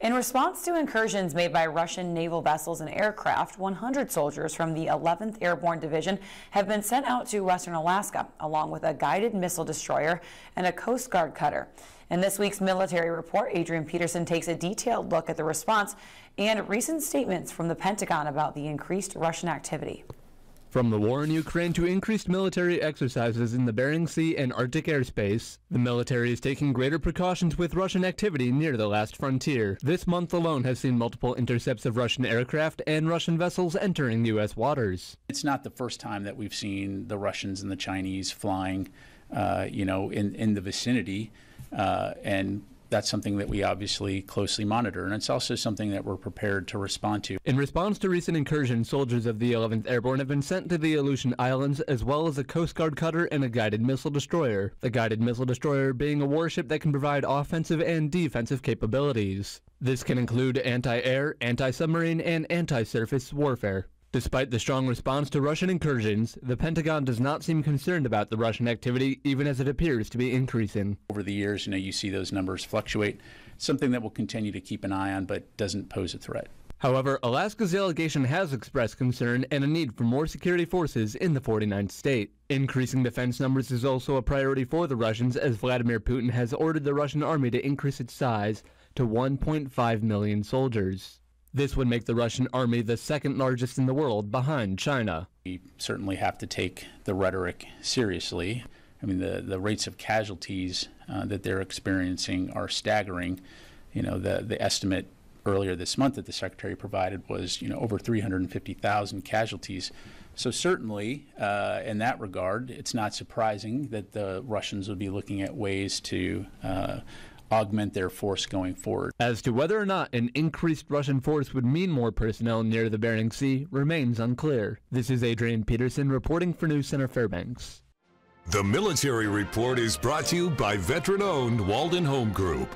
In response to incursions made by Russian naval vessels and aircraft, 100 soldiers from the 11th Airborne Division have been sent out to western Alaska, along with a guided missile destroyer and a Coast Guard cutter. In this week's military report, Adrian Peterson takes a detailed look at the response and recent statements from the Pentagon about the increased Russian activity. From the war in Ukraine to increased military exercises in the Bering Sea and Arctic airspace, the military is taking greater precautions with Russian activity near the last frontier. This month alone has seen multiple intercepts of Russian aircraft and Russian vessels entering U.S. waters. It's not the first time that we've seen the Russians and the Chinese flying, in the vicinity, and that's something that we obviously closely monitor, and it's also something that we're prepared to respond to. In response to recent incursions, soldiers of the 11th Airborne have been sent to the Aleutian Islands, as well as a Coast Guard cutter and a guided missile destroyer. The guided missile destroyer being a warship that can provide offensive and defensive capabilities. This can include anti-air, anti-submarine, and anti-surface warfare. Despite the strong response to Russian incursions, the Pentagon does not seem concerned about the Russian activity, even as it appears to be increasing. Over the years, you see those numbers fluctuate, something that we'll continue to keep an eye on, but doesn't pose a threat. However, Alaska's delegation has expressed concern and a need for more security forces in the 49th state. Increasing defense numbers is also a priority for the Russians, as Vladimir Putin has ordered the Russian army to increase its size to 1.5 million soldiers. This would make the Russian army the second largest in the world, behind China. We certainly have to take the rhetoric seriously. The rates of casualties that they're experiencing are staggering. The estimate earlier this month that the Secretary provided was, over 350,000 casualties. So certainly, in that regard, it's not surprising that the Russians would be looking at ways to augment their force going forward. As to whether or not an increased Russian force would mean more personnel near the Bering Sea remains unclear. This is Adrian Peterson reporting for News Center Fairbanks. The Military Report is brought to you by veteran-owned Walden Home Group.